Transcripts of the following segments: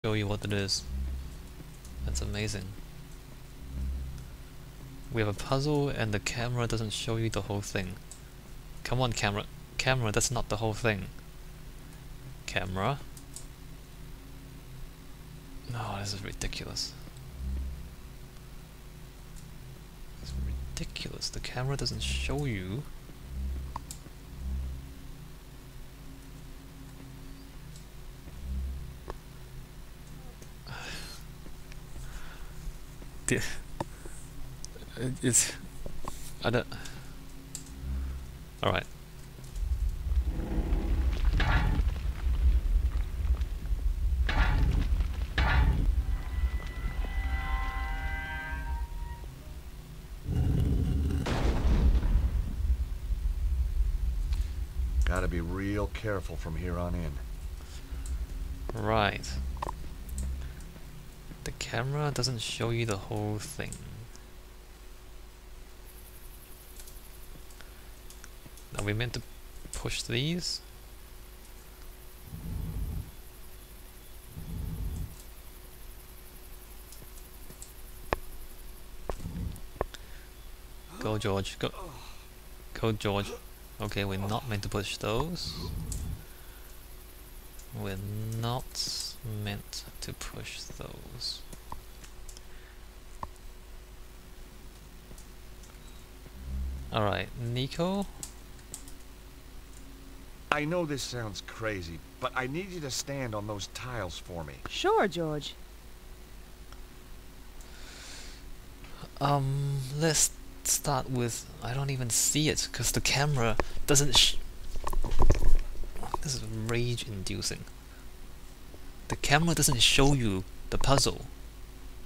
show you what it is. That's amazing. We have a puzzle and the camera doesn't show you the whole thing. Come on, camera. Camera, that's not the whole thing. Camera. No, this is ridiculous. It's ridiculous. The camera doesn't show you. It's... I don't... Alright. Gotta be real careful from here on in. Right. The camera doesn't show you the whole thing. Are we meant to push these? Go, George. Go. Go, George. Okay, we're not meant to push those. We're not meant to push those. Alright, Nico? I know this sounds crazy, but I need you to stand on those tiles for me. Sure, George. Let's start with... I don't even see it, because the camera doesn't This is rage-inducing. The camera doesn't show you the puzzle.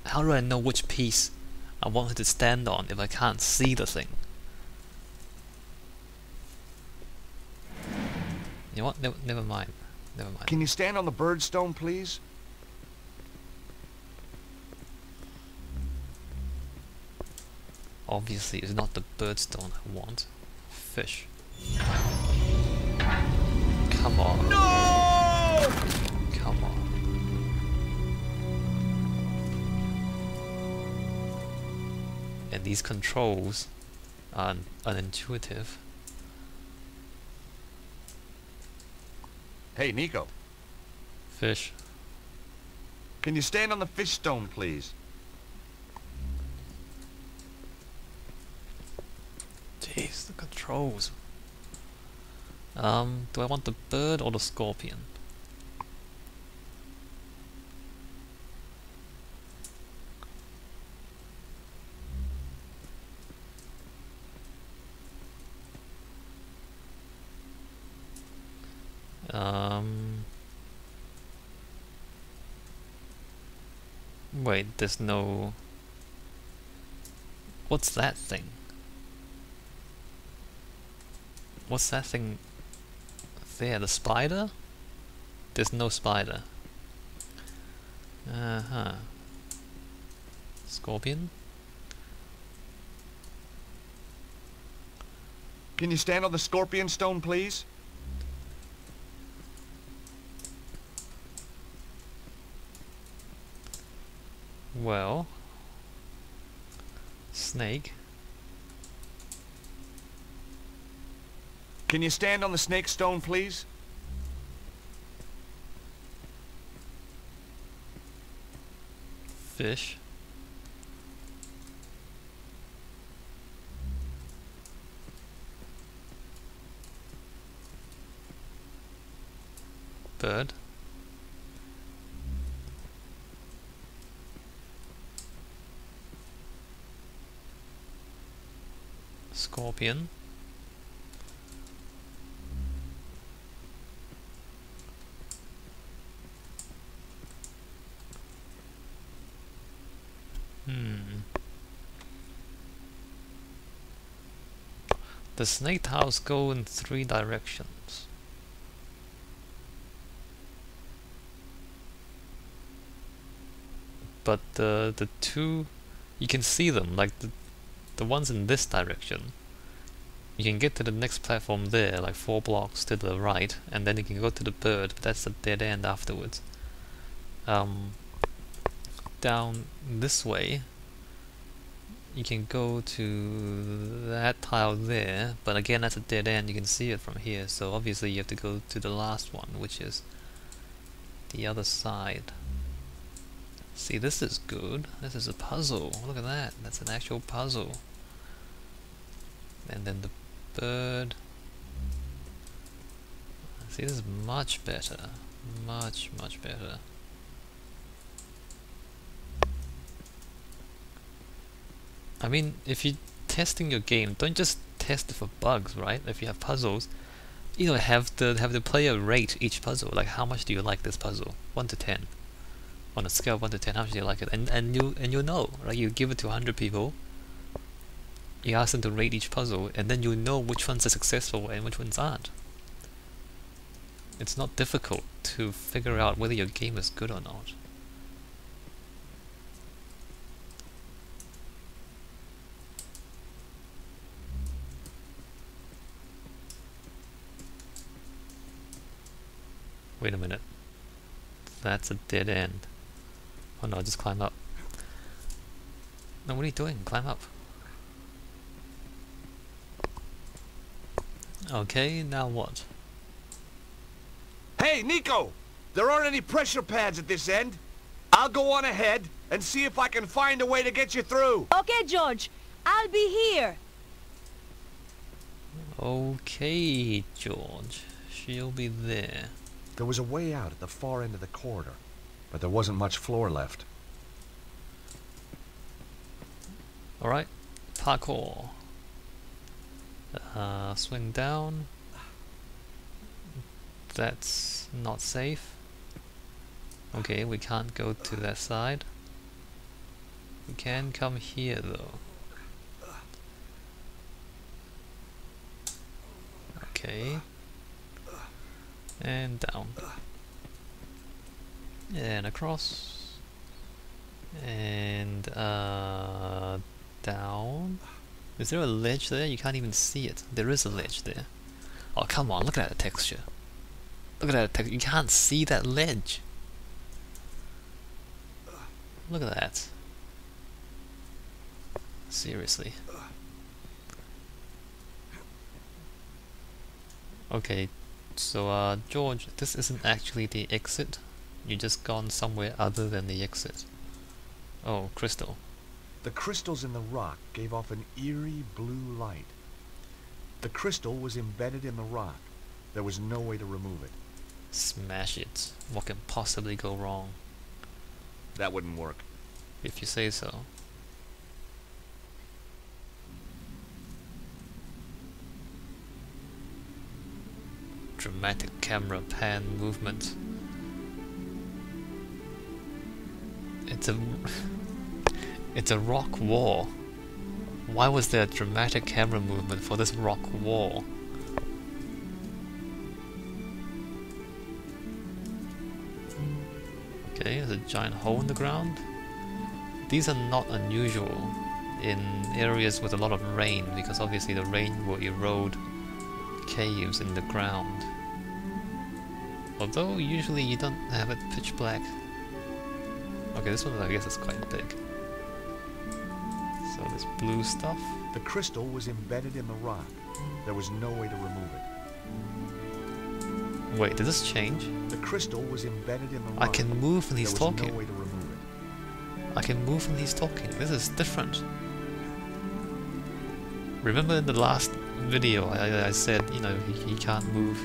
How do I know which piece I want it to stand on if I can't see the thing? You know what? Never mind. Never mind. Can you stand on the birdstone, please? Obviously, it's not the birdstone I want. Fish. Come on. No! Come on. And these controls are unintuitive. Hey, Nico. Fish. Can you stand on the fish stone, please? Jeez, the controls. Do I want the bird or the scorpion? Wait, there's no... What's that thing? What's that thing there? The spider? There's no spider. Uh-huh. Scorpion? Can you stand on the scorpion stone, please? Well... Snake? Can you stand on the snake stone, please? Fish? Bird? Scorpion? The snake tiles go in 3 directions. But the two, you can see them, like the ones in this direction. You can get to the next platform there, like 4 blocks to the right, and then you can go to the bird, but that's a dead end afterwards. down this way, you can go to that tile there, but again that's a dead end. You can see it from here, so obviously you have to go to the last one, which is the other side. See, this is good. This is a puzzle. Look at that. That's an actual puzzle. And then the bird. See, this is much better. Much better. I mean, if you're testing your game, don't just test it for bugs, right? If you have puzzles, you know, have the player rate each puzzle. Like, how much do you like this puzzle? 1 to 10. On a scale of 1 to 10, how much do you like it? And you know, right? You give it to 100 people. You ask them to rate each puzzle, and then you know which ones are successful and which ones aren't. It's not difficult to figure out whether your game is good or not. Wait a minute. That's a dead end. Oh no, just climb up. No, what are you doing? Climb up. Okay, now what? Hey, Nico! There aren't any pressure pads at this end. I'll go on ahead and see if I can find a way to get you through. Okay, George. I'll be here. Okay, George. She'll be there. There was a way out at the far end of the corridor, but there wasn't much floor left. Alright, parkour. Swing down. That's not safe. Okay, we can't go to that side. We can come here though. Okay. And down. And across. And down. Is there a ledge there? You can't even see it. There is a ledge there. Oh, come on, look at that texture. Look at that texture. You can't see that ledge. Look at that. Seriously. Okay, so George, this isn't actually the exit. You just gone somewhere other than the exit. Oh, crystal. The crystals in the rock gave off an eerie blue light. The crystal was embedded in the rock. There was no way to remove it. Smash it. What can possibly go wrong? That wouldn't work. If you say so. Dramatic camera pan movement. It's a rock wall. Why was there a dramatic camera movement for this rock wall? Okay, there's a giant hole in the ground. These are not unusual in areas with a lot of rain, because obviously the rain will erode caves in the ground. Although usually you don't have it pitch black. Okay, this one I guess is quite big. So this blue stuff. The crystal was embedded in the rock. There was no way to remove it. Wait, did this change? The crystal was embedded in the rock. I can move when he's there was talking. no way to remove it. I can move when he's talking. This is different. Remember in the last video I said, you know, he can't move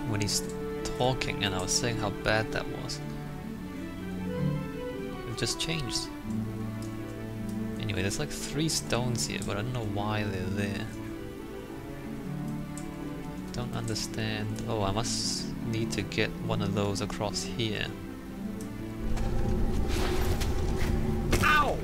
when he's talking, and I was saying how bad that was. It just changed. Anyway, there's like 3 stones here, but I don't know why they're there. Don't understand. Oh, I must need to get one of those across here. Ow!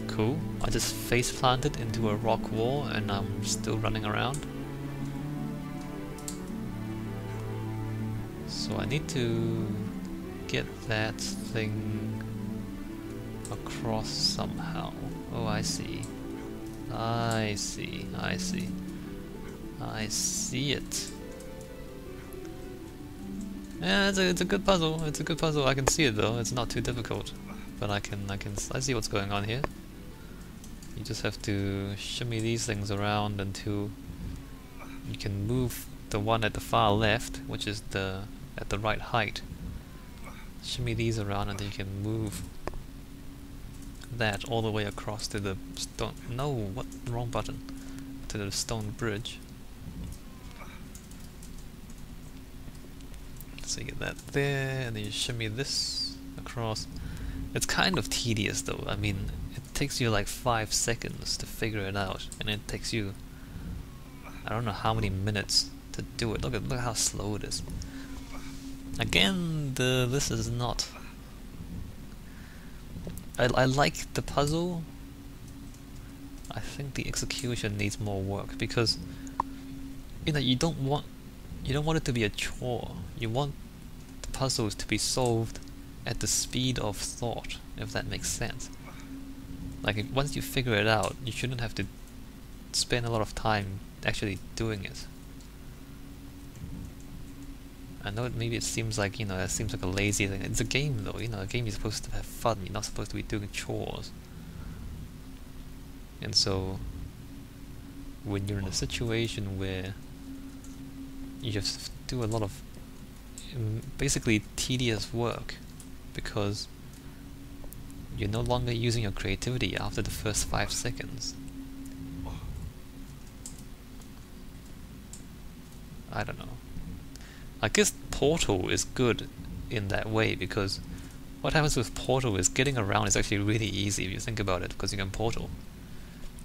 Cool. I just face planted into a rock wall and I'm still running around. So I need to get that thing across somehow. Oh, I see. I see, I see. I see it. Yeah, it's a good puzzle. It's a good puzzle. I can see it though. It's not too difficult, but I see what's going on here. You just have to shimmy these things around until you can move the one at the far left, which is at the right height. Shimmy these around until you can move that all the way across to the stone. No, what? Wrong button. To the stone bridge. So you get that there, and then you shimmy this across. It's kind of tedious though. I mean, it takes you like 5 seconds to figure it out, and it takes you I don't know how many minutes to do it. Look how slow it is. Again, this is not. I like the puzzle. I think the execution needs more work because you don't want it to be a chore. You want the puzzles to be solved at the speed of thought, if that makes sense. Like once you figure it out, you shouldn't have to spend a lot of time actually doing it. I know maybe it seems like, it seems like a lazy thing. It's a game though, a game you're supposed to have fun, you're not supposed to be doing chores. And so, when you're in a situation where you just do a lot of basically tedious work because you're no longer using your creativity after the first 5 seconds. I don't know. I guess Portal is good in that way because what happens with Portal is getting around is actually really easy if you think about it, because you can portal.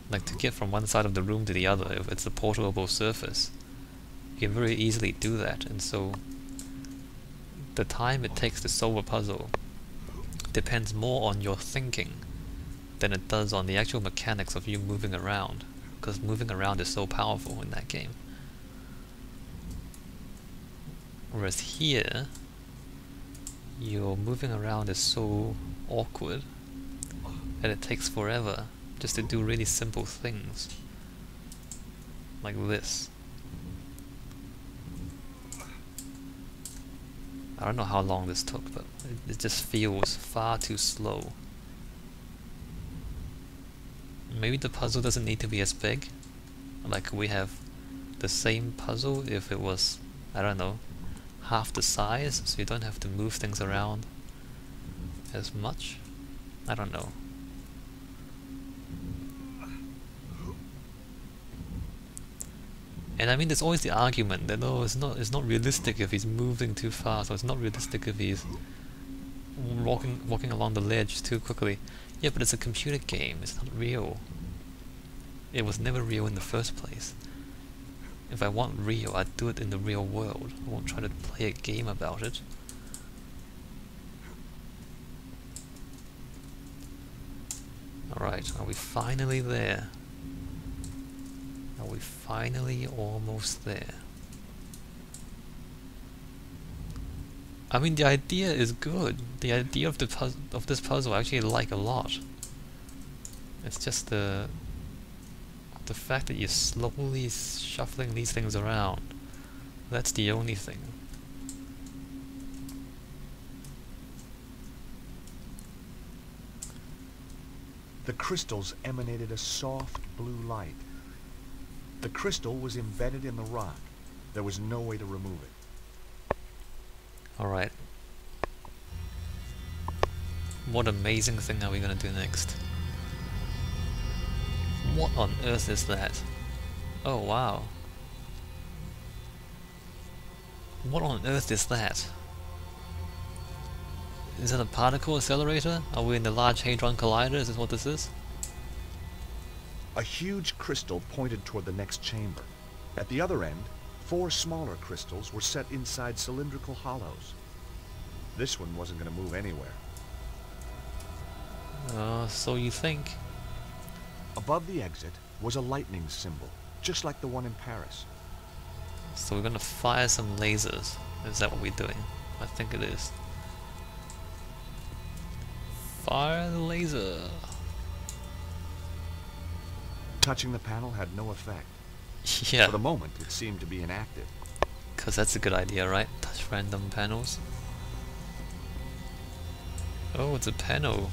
Like to get from one side of the room to the other, if it's a portable surface, you can very easily do that, and so the time it takes to solve a puzzle depends more on your thinking than it does on the actual mechanics of you moving around, because moving around is so powerful in that game. Whereas here, your moving around is so awkward that it takes forever just to do really simple things. Like this. I don't know how long this took, but it just feels far too slow. Maybe the puzzle doesn't need to be as big. Like we have the same puzzle if it was, I don't know, half the size, so you don't have to move things around as much. I don't know. And I mean, there's always the argument that it's not realistic if he's moving too fast, or it's not realistic if he's walking along the ledge too quickly. Yeah, but it's a computer game. It's not real. It was never real in the first place. If I want real, I'd do it in the real world. I won't try to play a game about it. Alright, are we finally there? Are we finally almost there? I mean, the idea is good. The idea of this puzzle I actually like a lot. It's just the fact that you're slowly shuffling these things around. That's the only thing. The crystals emanated a soft blue light. The crystal was embedded in the rock. There was no way to remove it. Alright. What amazing thing are we gonna do next? What on earth is that? Oh wow. What on earth is that? Is that a particle accelerator? Are we in the Large Hadron Collider? Is this what this is? A huge crystal pointed toward the next chamber. At the other end, 4 smaller crystals were set inside cylindrical hollows. This one wasn't going to move anywhere. So you think? Above the exit was a lightning symbol, just like the one in Paris. So we're gonna fire some lasers. Is that what we're doing? I think it is. Fire the laser. Touching the panel had no effect. Yeah, For the moment, it seemed to be inactive. because that's a good idea, right? Touch random panels. Oh, it's a panel.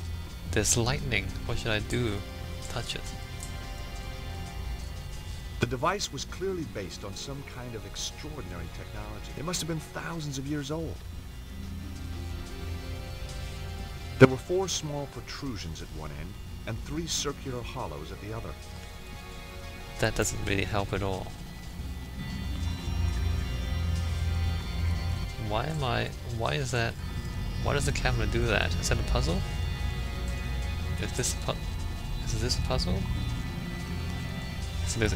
There's lightning. What should I do? Touch it. The device was clearly based on some kind of extraordinary technology. It must have been thousands of years old. There were 4 small protrusions at one end and 3 circular hollows at the other. That doesn't really help at all. Why is that? Why does the camera do that? Is that a puzzle? Is this a puzzle? So there's